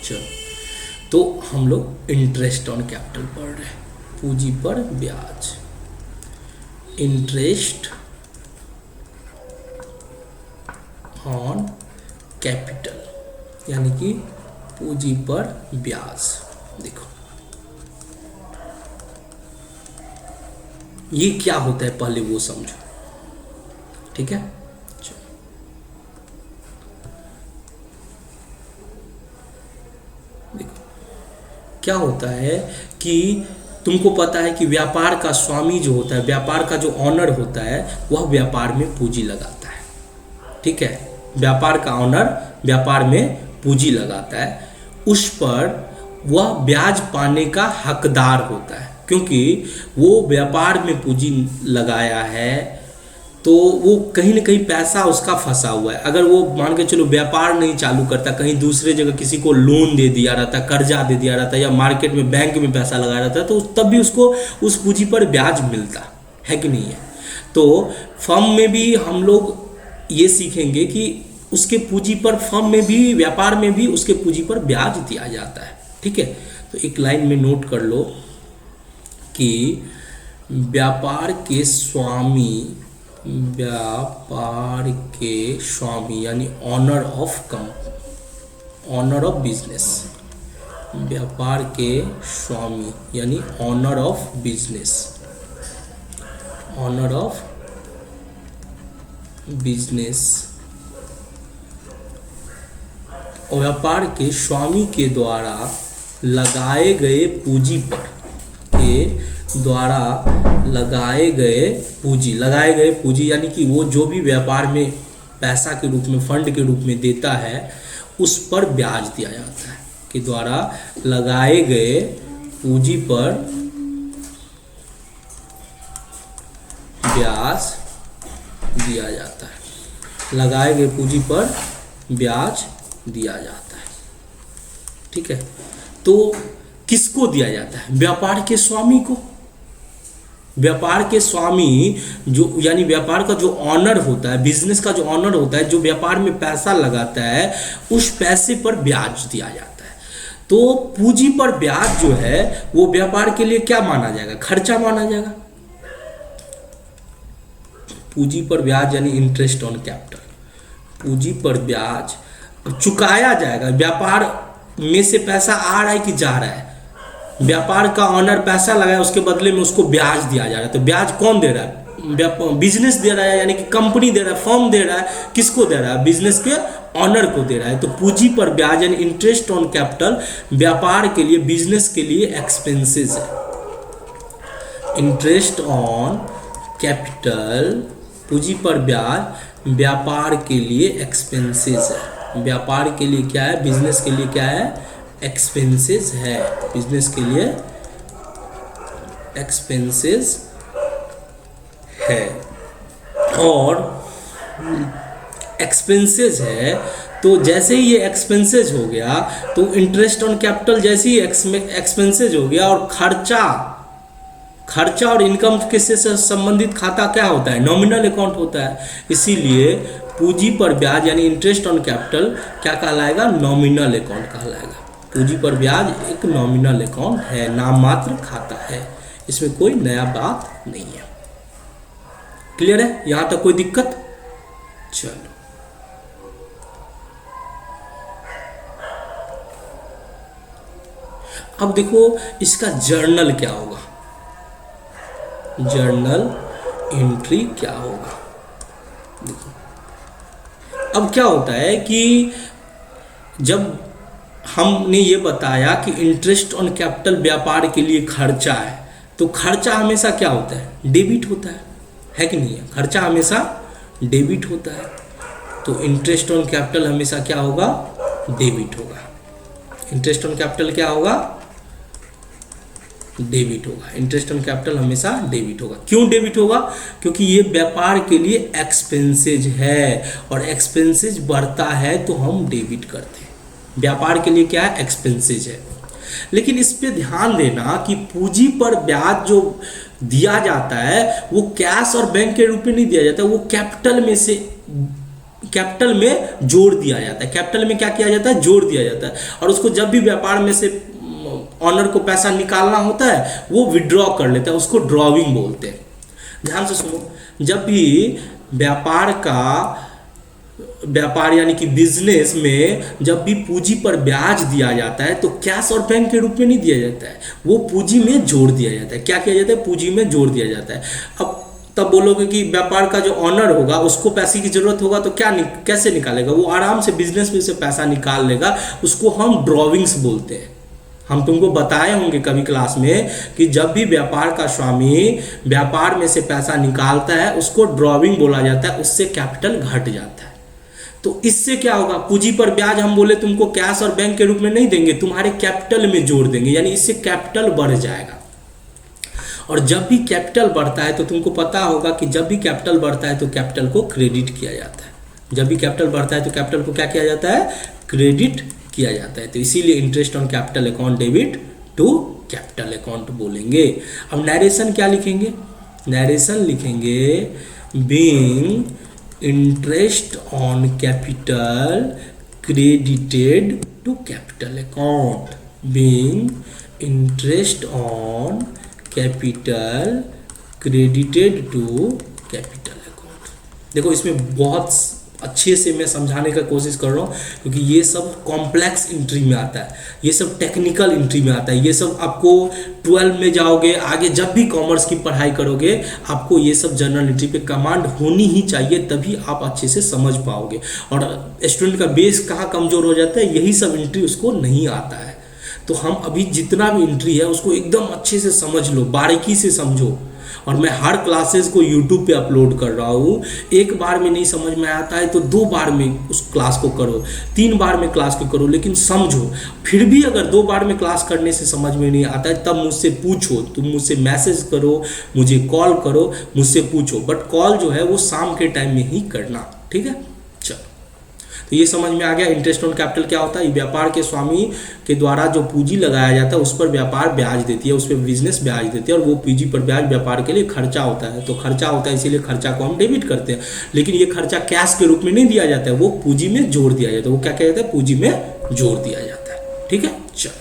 चलो, तो हम लोग इंटरेस्ट ऑन कैपिटल पढ़ रहे हैं, पूंजी पर ब्याज, इंटरेस्ट ऑन कैपिटल, यानी कि पूंजी पर ब्याज। देखो ये क्या होता है, पहले वो समझो। ठीक है, देखो क्या होता है कि तुमको पता है कि व्यापार का स्वामी जो होता है, व्यापार का जो ऑनर होता है, वह व्यापार में पूंजी लगाता है। ठीक है, व्यापार का ऑनर व्यापार में पूंजी लगाता है उस पर वह ब्याज पाने का हकदार होता है, क्योंकि वो व्यापार में पूंजी लगाया है तो वो कहीं ना कहीं पैसा उसका फंसा हुआ है। अगर वो मान के चलो व्यापार नहीं चालू करता, कहीं दूसरे जगह किसी को लोन दे दिया रहता, कर्जा दे दिया रहता, या मार्केट में बैंक में पैसा लगाया रहता, तो तब भी उसको उस पूंजी पर ब्याज मिलता है कि नहीं है। तो फर्म में भी हम लोग ये सीखेंगे कि उसके पूंजी पर, फर्म में भी, व्यापार में भी उसके पूंजी पर ब्याज दिया जाता है। ठीक है, तो एक लाइन में नोट कर लो कि व्यापार के स्वामी यानी ऑनर ऑफ बिजनेस, व्यापार के स्वामी यानी ऑनर ऑफ बिजनेस, व्यापार के स्वामी के द्वारा लगाए गए पूंजी लगाए गए पूंजी यानी कि वो जो भी व्यापार में पैसा के रूप में, फंड के रूप में देता है, उस पर ब्याज दिया जाता है, के द्वारा लगाए गए पूंजी पर ब्याज दिया जाता है, लगाए गए पूंजी पर ब्याज दिया जाता है। ठीक है, तो किसको दिया जाता है? व्यापार के स्वामी को। व्यापार के स्वामी जो यानी व्यापार का जो ऑनर होता है, बिजनेस का जो ऑनर होता है, जो व्यापार में पैसा लगाता है, उस पैसे पर ब्याज दिया जाता है। तो पूंजी पर ब्याज जो है वो व्यापार के लिए क्या माना जाएगा? खर्चा माना जाएगा। पूंजी पर ब्याज यानी इंटरेस्ट ऑन कैपिटल, पूंजी पर ब्याज चुकाया जाएगा। व्यापार में से पैसा आ रहा है कि जा रहा है? व्यापार का ऑनर पैसा लगाया, उसके बदले में उसको ब्याज दिया जा रहा है। तो ब्याज कौन दे रहा है? बिजनेस दे रहा है, यानी कि कंपनी दे रहा है, फर्म दे रहा है। किसको दे रहा है? बिजनेस के ऑनर को दे रहा है। तो पूंजी पर ब्याज यानी इंटरेस्ट ऑन कैपिटल व्यापार के लिए, बिजनेस के लिए एक्सपेंसेस है। इंटरेस्ट ऑन कैपिटल, पूंजी पर ब्याज व्यापार के लिए एक्सपेंसेस है। व्यापार के लिए क्या है? बिजनेस के लिए क्या है? एक्सपेंसेस है। बिजनेस के लिए एक्सपेंसेस है। और एक्सपेंसेस है तो जैसे ही ये एक्सपेंसेस हो गया तो इंटरेस्ट ऑन कैपिटल जैसे ही एक्सपेंसेस हो गया, और खर्चा और इनकम किससे संबंधित खाता क्या होता है? नॉमिनल अकाउंट होता है। इसीलिए पूंजी पर ब्याज यानी इंटरेस्ट ऑन कैपिटल क्या कहलाएगा? नॉमिनल अकाउंट कहलाएगा। पूंजी पर ब्याज एक नॉमिनल अकाउंट है, नाम मात्र खाता है, इसमें कोई नया बात नहीं है। क्लियर है? यहां तक कोई दिक्कत? चलो, अब देखो इसका जर्नल क्या होगा, जर्नल एंट्री क्या होगा। देखो अब क्या होता है कि जब हमने ये बताया कि इंटरेस्ट ऑन कैपिटल व्यापार के लिए खर्चा है, तो खर्चा हमेशा क्या होता है? डेबिट होता है कि नहीं है? खर्चा हमेशा डेबिट होता है। तो इंटरेस्ट ऑन कैपिटल हमेशा क्या होगा? डेबिट होगा। इंटरेस्ट ऑन कैपिटल क्या होगा? डेबिट होगा। इंटरेस्ट ऑन कैपिटल हमेशा डेबिट होगा। क्यों डेबिट होगा? क्योंकि ये व्यापार के लिए एक्सपेंसेज है, और एक्सपेंसेज बढ़ता है तो हम डेबिट करते हैं। व्यापार के लिए क्या है? एक्सपेंसेज है। लेकिन इस पे ध्यान देना कि पूंजी पर ब्याज जो दिया जाता है वो कैश और बैंक के रूप में नहीं दिया जाता, वो कैपिटल में जोड़ दिया जाता है। कैपिटल में क्या किया जाता है? जोड़ दिया जाता है। और उसको जब भी व्यापार में से ऑनर को पैसा निकालना होता है वो विड्रॉ कर लेता है, उसको ड्रॉविंग बोलते हैं। ध्यान से सुनो, जब भी व्यापार यानी कि बिजनेस में जब भी पूंजी पर ब्याज दिया जाता है तो कैश और बैंक के रूप में नहीं दिया जाता है, वो पूंजी में जोड़ दिया जाता है। क्या किया जाता है? पूंजी में जोड़ दिया जाता है। अब तब बोलोगे कि व्यापार का जो ऑनर होगा उसको पैसे की जरूरत होगा तो कैसे निकालेगा? वो आराम से बिजनेस में से पैसा निकाल लेगा, उसको हम ड्रॉविंग्स बोलते हैं। हम तुमको बताए होंगे कभी क्लास में कि जब भी व्यापार का स्वामी व्यापार में से पैसा निकालता है उसको ड्रॉविंग बोला जाता है, उससे कैपिटल घट जाता है। तो इससे क्या होगा, पूंजी पर ब्याज हम बोले तुमको कैश और बैंक के रूप में नहीं देंगे, तुम्हारे कैपिटल में जोड़ देंगे, यानी इससे कैपिटल बढ़ जाएगा। और जब भी कैपिटल बढ़ता है तो तुमको पता होगा कि जब भी कैपिटल बढ़ता है तो कैपिटल को क्रेडिट किया जाता है। जब भी कैपिटल बढ़ता है तो कैपिटल को क्या किया जाता है, क्रेडिट किया जाता है। तो इसीलिए interest on capital account debit to capital account बोलेंगे। अब नरेशन क्या लिखेंगे, नरेशन लिखेंगे being interest on capital credited to capital account, being interest on capital credited to capital account. देखो इसमें बहुत अच्छे से मैं समझाने का कोशिश कर रहा हूँ, क्योंकि ये सब कॉम्प्लेक्स एंट्री में आता है, ये सब टेक्निकल एंट्री में आता है, ये सब आपको 12 में जाओगे, आगे जब भी कॉमर्स की पढ़ाई करोगे आपको ये सब जनरल एंट्री पे कमांड होनी ही चाहिए, तभी आप अच्छे से समझ पाओगे। और स्टूडेंट का बेस कहाँ कमजोर हो जाता है, यही सब एंट्री उसको नहीं आता है। तो हम अभी जितना भी एंट्री है उसको एकदम अच्छे से समझ लो, बारीकी से समझो। और मैं हर क्लासेस को यूट्यूब पे अपलोड कर रहा हूँ, एक बार में नहीं समझ में आता है तो 2 बार में उस क्लास को करो, 3 बार में क्लास को करो, लेकिन समझो। फिर भी अगर 2 बार में क्लास करने से समझ में नहीं आता है तब मुझसे पूछो, तुम मुझसे मैसेज करो, मुझे कॉल करो, मुझसे पूछो, बट कॉल जो है वो शाम के टाइम में ही करना, ठीक है। तो ये समझ में आ गया इंटरेस्ट ऑन कैपिटल क्या होता है। व्यापार के स्वामी के द्वारा जो पूंजी लगाया जाता है उस पर व्यापार ब्याज देती है, उस पर बिजनेस ब्याज देती है, और वो पूंजी पर ब्याज व्यापार के लिए खर्चा होता है। तो खर्चा होता है इसीलिए खर्चा को हम डेबिट करते हैं, लेकिन ये खर्चा कैश के रूप में नहीं दिया जाता है, वो पूंजी में जोड़ दिया जाता है। वो क्या कहते हैं, पूंजी में जोड़ दिया जाता है, ठीक है। चलो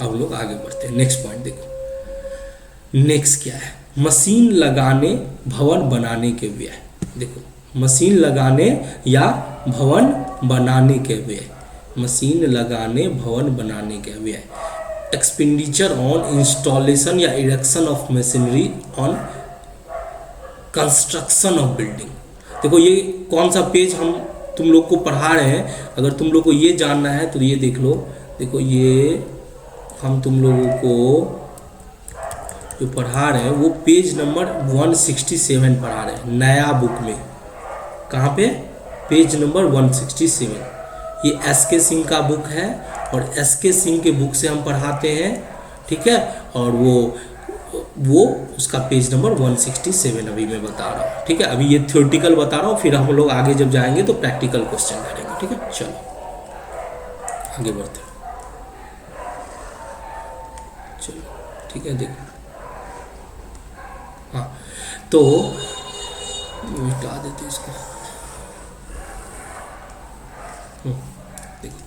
अब लोग आगे बढ़ते हैं, नेक्स्ट पॉइंट देखो। नेक्स्ट क्या है, मशीन लगाने भवन बनाने के व्यय। देखो मशीन लगाने या भवन बनाने के व्यय, मशीन लगाने भवन बनाने के व्यय। एक्सपेंडिचर ऑन इंस्टॉलेशन या erection of machinery on construction of building. देखो ये कौन सा पेज हम तुम लोग को पढ़ा रहे हैं, अगर तुम लोग को ये जानना है तो ये देख लो। देखो ये हम तुम लोगों को जो पढ़ा रहे हैं वो पेज नंबर 167 पढ़ा रहे हैं नया बुक में। कहाँ पे, पेज नंबर 167। ये एस.के. सिंह का बुक है और एस.के. सिंह के बुक से हम पढ़ाते हैं, ठीक है। और वो उसका पेज नंबर 167 अभी मैं बता रहा हूँ, ठीक है। अभी ये थ्योरेटिकल बता रहा हूँ, फिर हम लोग आगे जब जाएंगे तो प्रैक्टिकल क्वेश्चन करेंगे, ठीक है। चलो आगे बढ़ते हैं, चलो ठीक है। देखो हाँ, तो मिटा देते इसको। देखो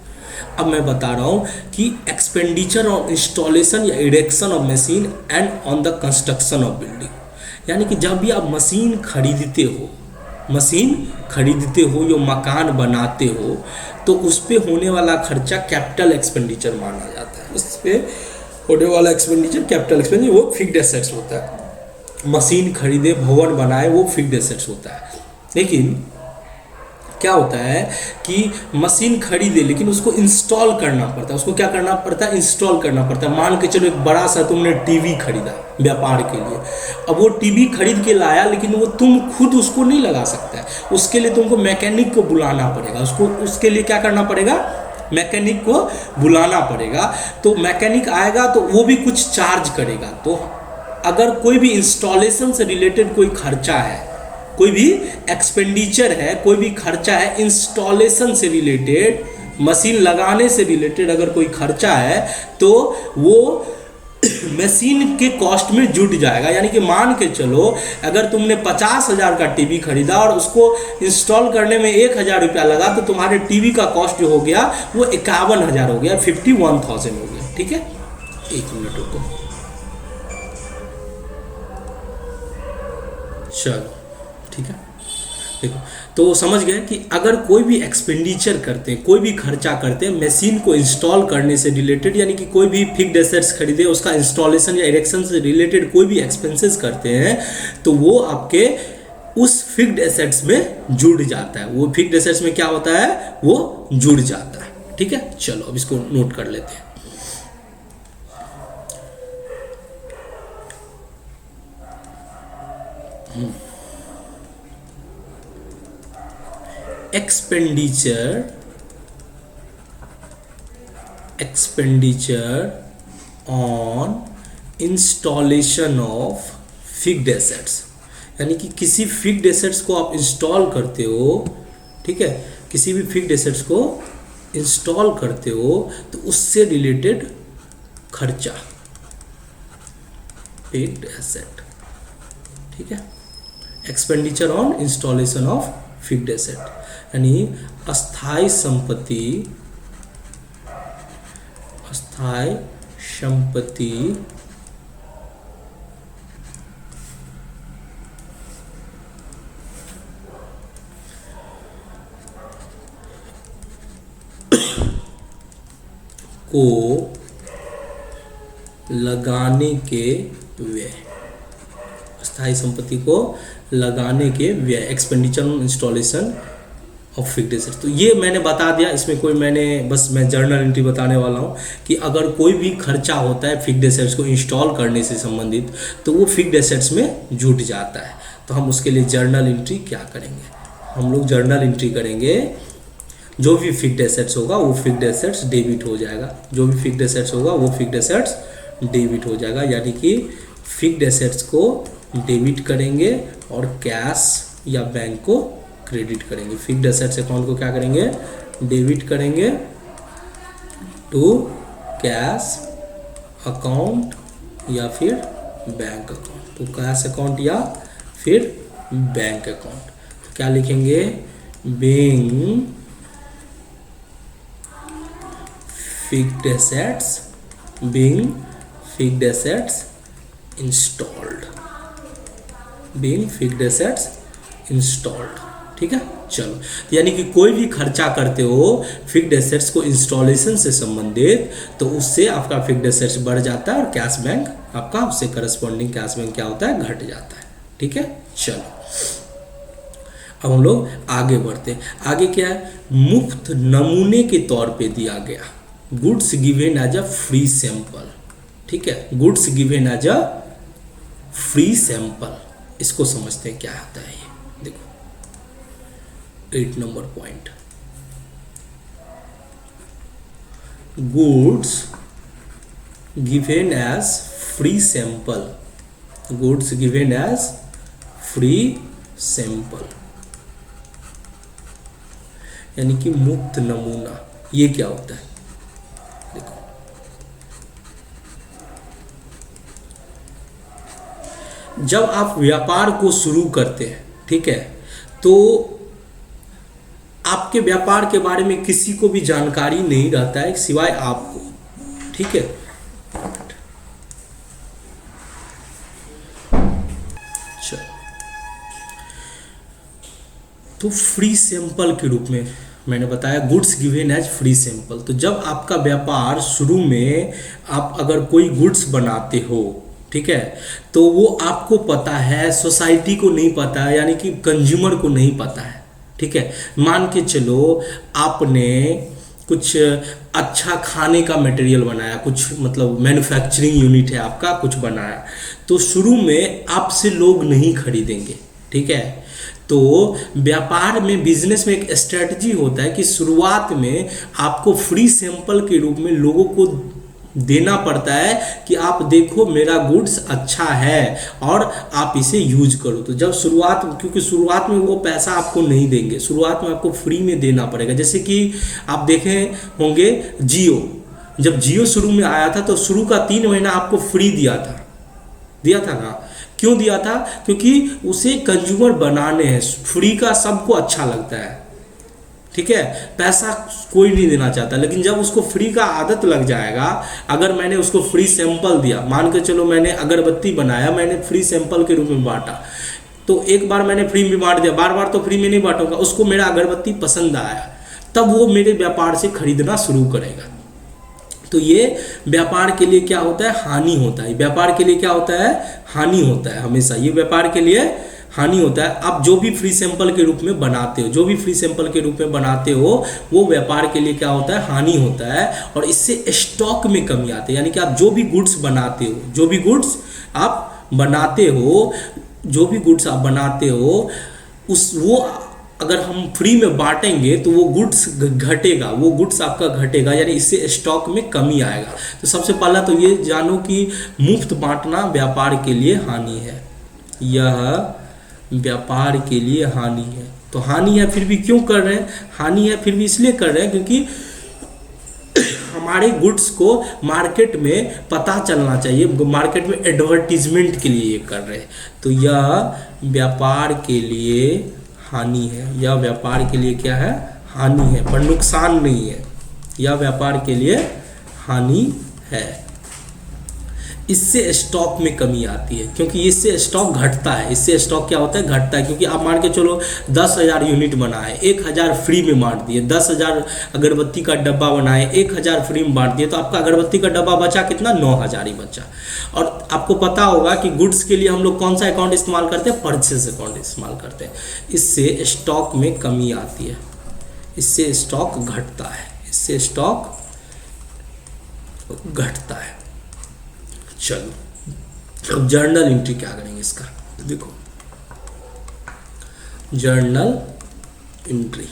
अब मैं बता रहा हूं कि एक्सपेंडिचर ऑन इंस्टॉलेशन या erection of machine and on the construction of building, यानी कि जब भी आप मशीन खरीदते हो, मशीन खरीदते हो या मकान बनाते हो, तो उस पर होने वाला खर्चा कैपिटल एक्सपेंडिचर माना जाता है। उस पर होने वाला एक्सपेंडिचर कैपिटल एक्सपेंडिचर, वो फिक्स्ड एसेट्स होता है। मशीन खरीदे भवन बनाए वो फिक्स्ड एसेट्स होता है। लेकिन क्या होता है कि मशीन खरीदे लेकिन उसको इंस्टॉल करना पड़ता है, उसको क्या करना पड़ता है, इंस्टॉल करना पड़ता है। मान के चलो एक बड़ा सा तुमने टीवी खरीदा व्यापार के लिए, अब वो टीवी खरीद के लाया लेकिन वो तुम खुद उसको नहीं लगा सकता है, उसके लिए तुमको मैकेनिक को बुलाना पड़ेगा। उसके लिए क्या करना पड़ेगा, मैकेनिक को बुलाना पड़ेगा। तो मैकेनिक आएगा तो वो भी कुछ चार्ज करेगा। तो अगर कोई भी इंस्टॉलेशन से रिलेटेड कोई खर्चा है, कोई भी एक्सपेंडिचर है, कोई भी खर्चा है इंस्टॉलेशन से रिलेटेड, मशीन लगाने से रिलेटेड अगर कोई खर्चा है तो वो मशीन के कॉस्ट में जुट जाएगा। यानी कि मान के चलो अगर तुमने 50,000 का टीवी खरीदा और उसको इंस्टॉल करने में 1,000 रुपया लगा, तो तुम्हारे टीवी का कॉस्ट जो हो गया वो 51,000 हो गया, 51,000 हो गया, ठीक है। एक मिनट रुको, चलो ठीक है। देखो तो समझ गए कि अगर कोई भी एक्सपेंडिचर करते हैं, कोई भी खर्चा करते हैं मशीन को इंस्टॉल करने से रिलेटेड, यानी कि कोई भी फिक्स्ड एसेट्स खरीदे उसका इंस्टॉलेशन या इरेक्शन से रिलेटेड कोई भी एक्सपेंसेस करते हैं, तो वो आपके उस फिक्स्ड एसेट्स में जुड़ जाता है। वो फिक्स्ड एसेट्स में क्या होता है, वो जुड़ जाता है, ठीक है। चलो अब इसको नोट कर लेते हैं। Expenditure on installation of fixed assets, यानी कि किसी फिक्स्ड एसेट्स को आप इंस्टॉल करते हो, ठीक है, किसी भी फिक्स्ड एसेट्स को इंस्टॉल करते हो तो उससे रिलेटेड खर्चा, फिक्स्ड एसेट, ठीक है, expenditure on installation of fixed asset, यानी अस्थाई संपत्ति को लगाने के व्यय, अस्थाई संपत्ति को लगाने के व्यय, expenditure on installation of fixed assets. तो ये मैंने बता दिया, इसमें कोई मैं जर्नल एंट्री बताने वाला हूँ कि अगर कोई भी खर्चा होता है फिक्स्ड एसेट्स को इंस्टॉल करने से संबंधित तो वो फिक्स्ड एसेट्स में जुट जाता है। तो हम उसके लिए जर्नल एंट्री क्या करेंगे, हम लोग जर्नल एंट्री करेंगे, जो भी फिक्स्ड एसेट्स होगा वो फिक्स्ड एसेट्स डेबिट हो जाएगा, जो भी फिक्स्ड एसेट्स होगा वो फिक्स्ड एसेट्स डेबिट हो जाएगा, यानी कि फिक्स्ड एसेट्स को डेबिट करेंगे और कैश या बैंक को क्रेडिट करेंगे। फिक्स्ड एसेट्स अकाउंट को क्या करेंगे, डेबिट करेंगे टू कैश अकाउंट या फिर बैंक अकाउंट, तो कैश अकाउंट या फिर बैंक अकाउंट। तो क्या लिखेंगे, बीइंग फिक्स्ड एसेट्स इंस्टॉल्ड, ठीक है। चलो, यानी कि कोई भी खर्चा करते हो फिक्स्ड एसेट्स को इंस्टॉलेशन से संबंधित तो उससे आपका फिक्स्ड एसेट्स बढ़ जाता है और कैश बैंक आपका उससे करस्पॉन्डिंग कैश बैंक क्या होता है, घट जाता है, ठीक है। चलो अब हम लोग आगे बढ़ते हैं। आगे क्या है, मुफ्त नमूने के तौर पे दिया गया, goods given as a free sample, ठीक है, goods given as a free sample, इसको समझते हैं क्या आता है। ये देखो 8 number point, goods given as free sample, goods given as free sample, यानी कि मुफ्त नमूना। ये क्या होता है, देखो जब आप व्यापार को शुरू करते हैं, ठीक है, तो आपके व्यापार के बारे में किसी को भी जानकारी नहीं रहता है सिवाय आपको, ठीक है। चलो, तो फ्री सैंपल के रूप में मैंने बताया goods given as free sample. तो जब आपका व्यापार शुरू में आप अगर कोई गुड्स बनाते हो, ठीक है, तो वो आपको पता है, सोसाइटी को नहीं पता है, यानी कि कंज्यूमर को नहीं पता है, ठीक है। मान के चलो आपने कुछ अच्छा खाने का मटेरियल बनाया, कुछ मतलब मैन्युफैक्चरिंग यूनिट है आपका, कुछ बनाया, तो शुरू में आपसे लोग नहीं खरीदेंगे, ठीक है। तो व्यापार में, बिजनेस में एक स्ट्रेटजी होता है कि शुरुआत में आपको फ्री सैंपल के रूप में लोगों को देना पड़ता है कि आप देखो मेरा गुड्स अच्छा है और आप इसे यूज करो। तो जब क्योंकि शुरुआत में वो पैसा आपको नहीं देंगे, शुरुआत में आपको फ्री में देना पड़ेगा। जैसे कि आप देखे होंगे जियो, जब जियो शुरू में आया था तो शुरू का 3 महीना आपको फ्री दिया था ना। क्यों दिया था, क्योंकि उसे कंज्यूमर बनाने हैं, फ्री का सबको अच्छा लगता है, ठीक है, पैसा कोई नहीं देना चाहता। लेकिन जब उसको फ्री का आदत लग जाएगा, अगर मैंने उसको फ्री सैंपल दिया, मान के चलो मैंने अगरबत्ती बनाया, मैंने फ्री सैंपल के रूप में बांटा, तो एक बार मैंने फ्री में बांट दिया, बार बार तो फ्री में नहीं बांटूंगा, उसको मेरा अगरबत्ती पसंद आया, तब वो मेरे व्यापार से खरीदना शुरू करेगा। तो ये व्यापार के लिए क्या होता है, हानि होता है। व्यापार के लिए क्या होता है, हानि होता है, हमेशा ये व्यापार के लिए हानि होता है। आप जो भी फ्री सैंपल के रूप में बनाते हो, वो व्यापार के लिए क्या होता है, हानि होता है। और इससे स्टॉक में कमी आती है, यानी कि आप जो भी गुड्स बनाते हो, वो अगर हम फ्री में बांटेंगे तो वो गुड्स घटेगा, वो गुड्स आपका घटेगा, यानी इससे स्टॉक में कमी आएगा। तो सबसे पहला तो ये जानो कि मुफ्त बांटना व्यापार के लिए हानि है, यह व्यापार के लिए हानि है। तो हानि है फिर भी क्यों कर रहे हैं, हानि है फिर भी इसलिए कर रहे हैं क्योंकि हमारे गुड्स को मार्केट में पता चलना चाहिए, मार्केट में एडवर्टीजमेंट के लिए ये कर रहे हैं। तो यह व्यापार के लिए हानि है, यह व्यापार के लिए क्या है, हानि है, पर नुकसान नहीं है। यह व्यापार के लिए हानि है। इससे स्टॉक में कमी आती है क्योंकि इससे स्टॉक घटता है। इससे स्टॉक क्या होता है, घटता है। क्योंकि आप मान के चलो 10,000 यूनिट बना है, 1,000 फ्री में बांट दिए, 10,000 अगरबत्ती का डब्बा बनाए, 1,000 फ्री में बांट दिए, तो आपका अगरबत्ती का डब्बा बचा कितना, 9,000 ही बचा। और आपको पता होगा कि गुड्स के लिए हम लोग कौन सा अकाउंट इस्तेमाल करते हैं, परचेज अकाउंट इस्तेमाल करते हैं। इससे स्टॉक में कमी आती है, इससे स्टॉक घटता है, इससे स्टॉक घटता है। चलो अब जर्नल एंट्री क्या करेंगे इसका, देखो जर्नल एंट्री।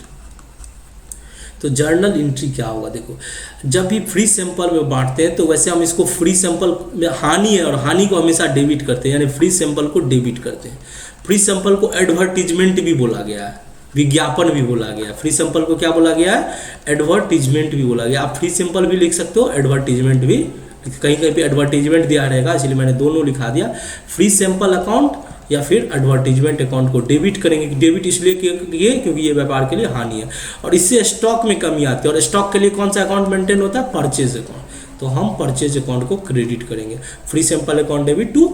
तो जर्नल एंट्री क्या होगा, देखो जब भी फ्री सैंपल में बांटते हैं तो वैसे हम इसको फ्री सैंपल में हानि है और हानि को हमेशा डेबिट करते हैं, यानी फ्री सैंपल को डेबिट करते हैं। फ्री सैंपल को एडवर्टीजमेंट भी बोला गया है, विज्ञापन भी बोला गया है। फ्री सैंपल को क्या बोला गया है, एडवर्टीजमेंट भी बोला गया। आप फ्री सैंपल भी लिख सकते हो, एडवर्टीजमेंट भी, कहीं कहीं पे एडवर्टीजमेंट दिया रहेगा इसलिए मैंने दोनों लिखा दिया। फ्री सैंपल अकाउंट या फिर एडवर्टीजमेंट अकाउंट को डेबिट करेंगे। डेबिट इसलिए किए क्योंकि ये व्यापार के लिए हानि है और इससे स्टॉक में कमी आती है। और स्टॉक के लिए कौन सा अकाउंट मेंटेन होता है, परचेज अकाउंट। तो हम परचेज अकाउंट को क्रेडिट करेंगे। Free sample account debit to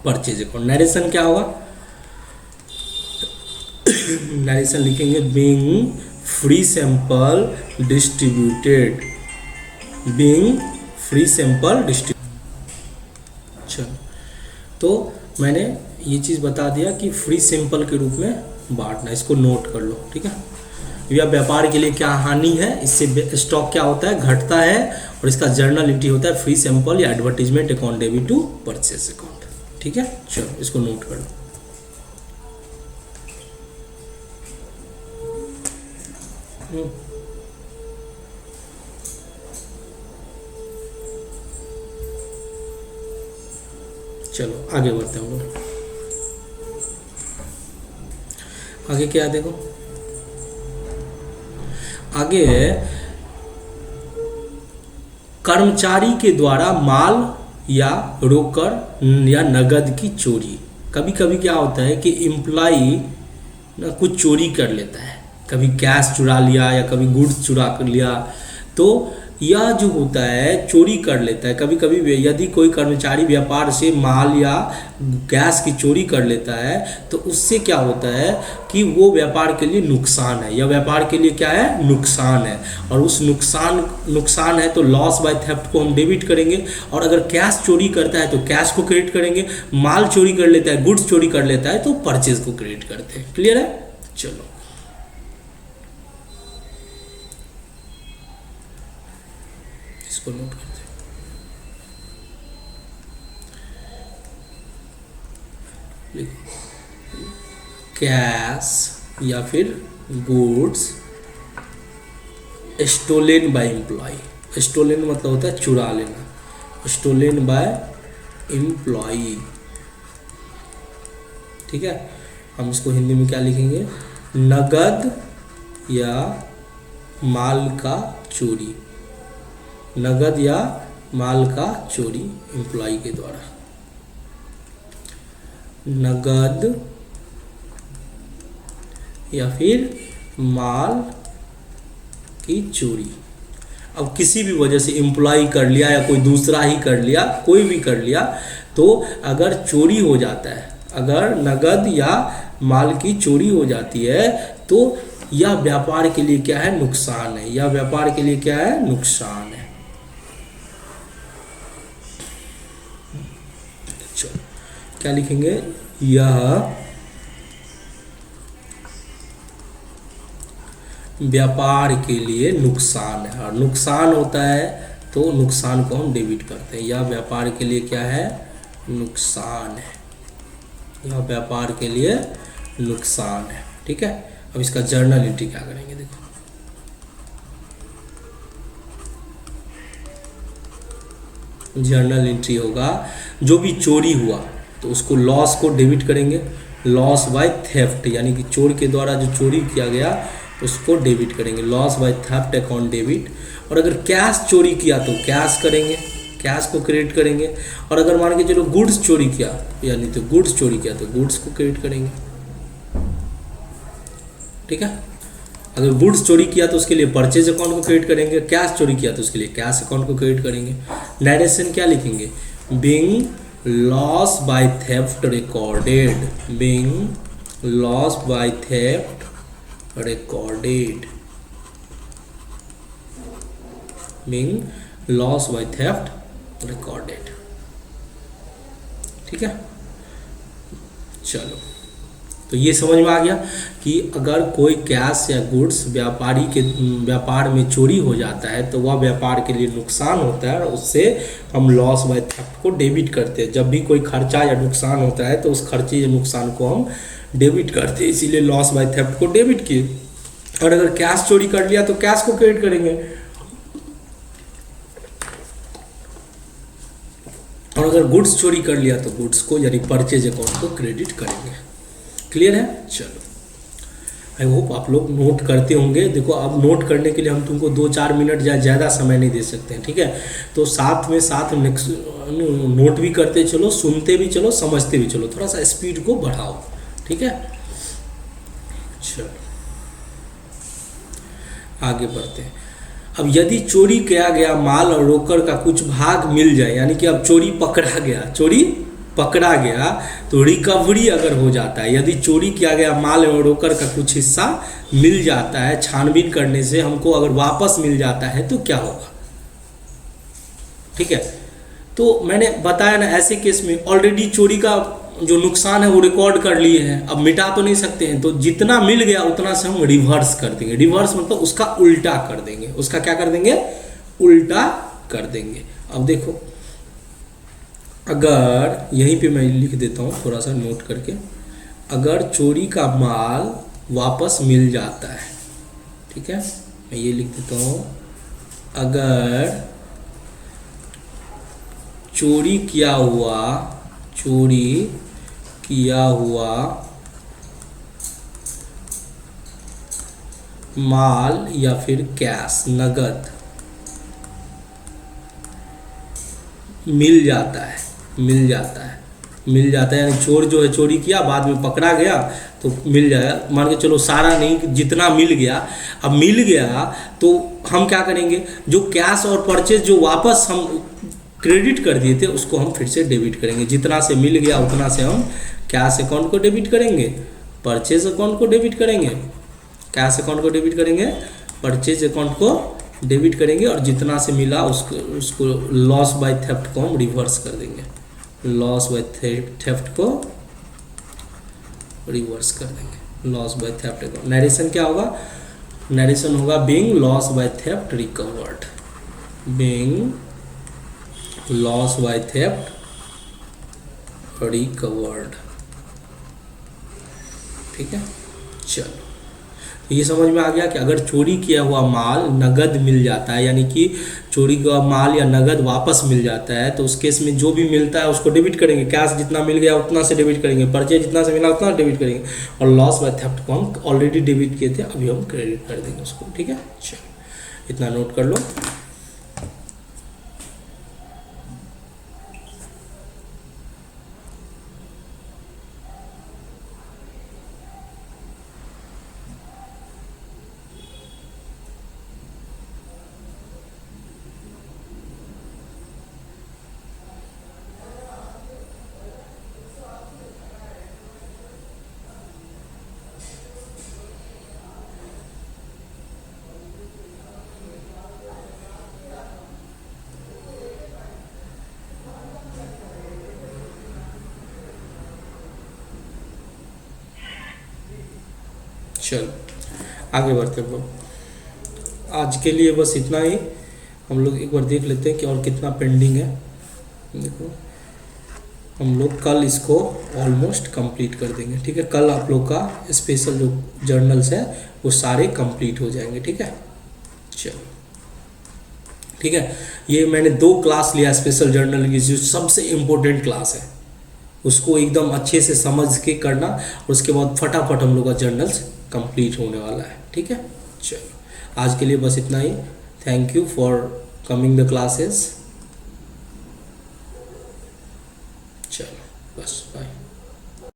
purchase account. Narration क्या होगा, नरेशन लिखेंगे being free sample distributed, being free sample distribute. चलो तो मैंने ये चीज़ बता दिया कि फ्री सैंपल के रूप में बांटना, इसको नोट कर लो, ठीक है। यह व्यापार के लिए क्या हानि है, इससे स्टॉक क्या होता है, घटता है। और इसका जर्नल एंट्री होता है फ्री सैंपल या advertisement account debit to purchase account, ठीक है। चलो इसको नोट कर लो। चलो आगे बढ़ते हैं हम लोग। आगे क्या है, देखो आगे है कर्मचारी के द्वारा माल या रोकड़ या नगद की चोरी। कभी कभी क्या होता है कि एम्प्लॉई ना कुछ चोरी कर लेता है, कभी कैश चुरा लिया या कभी गुड्स चुरा कर लिया। तो यह जो होता है चोरी कर लेता है। कभी कभी यदि कोई कर्मचारी व्यापार से माल या गैस की चोरी कर लेता है तो उससे क्या होता है कि वो व्यापार के लिए नुकसान है, या व्यापार के लिए क्या है, नुकसान है। और उस नुकसान है तो लॉस बाय थेफ्ट को हम डेबिट करेंगे। और अगर कैश चोरी करता है तो कैश को क्रेडिट करेंगे। माल चोरी कर लेता है, गुड्स चोरी कर लेता है तो परचेज को क्रेडिट करते हैं। क्लियर है, चलो इसको नोट करते हैं। लिखो कैश या फिर goods stolen by employ. Stolen मतलब होता है चुरा लेना, स्टोलन बाय एम्प्लॉय, ठीक है। हम इसको हिंदी में क्या लिखेंगे, नगद या माल का चोरी, नगद या माल का चोरी एम्प्लॉय के द्वारा, नगद या फिर माल की चोरी। अब किसी भी वजह से एम्प्लॉय कर लिया या कोई दूसरा ही कर लिया, कोई भी कर लिया, तो अगर चोरी हो जाता है, अगर नगद या माल की चोरी हो जाती है तो यह व्यापार के लिए क्या है, नुकसान है। यह व्यापार के लिए क्या है, नुकसान है। चलो क्या लिखेंगे, यह व्यापार के लिए नुकसान है। और नुकसान होता है तो नुकसान को हम डेबिट करते हैं। यह व्यापार के लिए क्या है, नुकसान है। यह व्यापार के लिए नुकसान है, ठीक है। अब इसका जर्नल एंट्री क्या करेंगे, देखो जर्नल एंट्री होगा जो भी चोरी हुआ तो उसको लॉस को डेबिट करेंगे, लॉस बाय थेफ्ट, यानी कि चोर के द्वारा जो चोरी किया गया तो उसको डेबिट करेंगे, loss by theft account debit. और अगर कैश चोरी किया तो कैश करेंगे, कैश को क्रेडिट करेंगे। और अगर मान के चलो गुड्स चोरी किया, यानी तो गुड्स चोरी किया तो गुड्स को क्रेडिट करेंगे, ठीक है। अगर गुड्स चोरी किया तो उसके लिए परचेज अकाउंट को क्रेडिट करेंगे, कैश चोरी किया तो उसके लिए कैश अकाउंट को क्रेडिट करेंगे। नरेशन क्या लिखेंगे, being loss by theft recorded, being loss by theft recorded, being loss by theft recorded, ठीक है। चलो, तो ये समझ में आ गया कि अगर कोई कैश या गुड्स व्यापारी के व्यापार में चोरी हो जाता है तो वह व्यापार के लिए नुकसान होता है, और उससे हम लॉस बाय थेफ्ट को डेबिट करते हैं। जब भी कोई खर्चा या नुकसान होता है तो उस खर्चे या नुकसान को हम डेबिट करते हैं, इसीलिए लॉस बाय थेफ्ट को डेबिट किए। और अगर कैश चोरी कर लिया तो कैश को क्रेडिट करेंगे, और अगर गुड्स चोरी कर लिया तो गुड्स को यानी परचेज अकाउंट को क्रेडिट करेंगे। क्लियर है? चलो, आई होप आप लोग नोट करते होंगे। देखो, अब नोट करने के लिए हम तुमको 2-4 मिनट या ज़्यादा समय नहीं दे सकते हैं, ठीक है। तो साथ में नोट भी करते चलो, सुनते भी चलो, समझते भी चलो, थोड़ा सा स्पीड को बढ़ाओ, ठीक है। चलो आगे बढ़ते हैं। अब यदि चोरी किया गया माल और रोकड़ का कुछ भाग मिल जाए, यानी कि अब चोरी पकड़ा गया, चोरी पकड़ा गया तो रिकवरी अगर हो जाता है, यदि चोरी किया गया माल और रोकड़ का कुछ हिस्सा मिल जाता है, छानबीन करने से हमको अगर वापस मिल जाता है तो क्या होगा, ठीक है। तो मैंने बताया ना, ऐसे केस में ऑलरेडी चोरी का जो नुकसान है वो रिकॉर्ड कर लिए हैं, अब मिटा तो नहीं सकते हैं, तो जितना मिल गया उतना से हम रिवर्स कर देंगे। रिवर्स मतलब उसका उल्टा कर देंगे, उसका क्या कर देंगे, उल्टा कर देंगे। अब देखो, अगर यहीं पे मैं लिख देता हूँ थोड़ा सा नोट करके, अगर चोरी का माल वापस मिल जाता है, ठीक है, मैं ये लिख देता हूँ, अगर चोरी किया हुआ माल या फिर कैश नगद मिल जाता है यानी चोर जो है चोरी किया, बाद में पकड़ा गया तो मिल जाएगा। मान के चलो सारा नहीं, जितना मिल गया, अब मिल गया तो हम क्या करेंगे, जो कैश और परचेज जो वापस हम क्रेडिट कर दिए थे उसको हम फिर से डेबिट करेंगे। जितना से मिल गया उतना से हम कैश अकाउंट को डेबिट करेंगे, परचेज अकाउंट को डेबिट करेंगे, कैश अकाउंट को डेबिट करेंगे, परचेज अकाउंट को डेबिट करेंगे, और जितना से मिला उसको लॉस बाय थेफ्ट को हम रिवर्स कर देंगे, लॉस बाय थेफ्ट को रिवर्स कर देंगे, loss by theft account. Narration क्या होगा, नरेशन होगा being loss by theft recovered, being loss by theft recovered, ठीक है। चलो, ये समझ में आ गया कि अगर चोरी किया हुआ माल नगद मिल जाता है, यानी कि चोरी का माल या नगद वापस मिल जाता है, तो उस केस में जो भी मिलता है उसको डेबिट करेंगे, कैश जितना मिल गया उतना से डेबिट करेंगे, परचेज जितना से मिला उतना डेबिट करेंगे, और लॉस बाय थेफ्ट को हम ऑलरेडी डेबिट किए थे, अभी हम क्रेडिट कर देंगे उसको, ठीक है। चलो, इतना नोट कर लो। चलो आगे बढ़ते हैं। आज के लिए बस इतना ही। हम लोग एक बार देख लेते हैं कि और कितना पेंडिंग है। देखो, हम लोग कल इसको ऑलमोस्ट कंप्लीट कर देंगे, ठीक है। कल आप लोग का स्पेशल जो जर्नल्स है वो सारे कंप्लीट हो जाएंगे, ठीक है। चलो ठीक है, ये मैंने 2 क्लास लिया स्पेशल जर्नल की, जो सबसे इम्पोर्टेंट क्लास है, उसको एकदम अच्छे से समझ के करना, और उसके बाद फटाफट हम लोग का जर्नल्स कंप्लीट होने वाला है, ठीक है। चलो आज के लिए बस इतना ही। Thank you for coming the classes.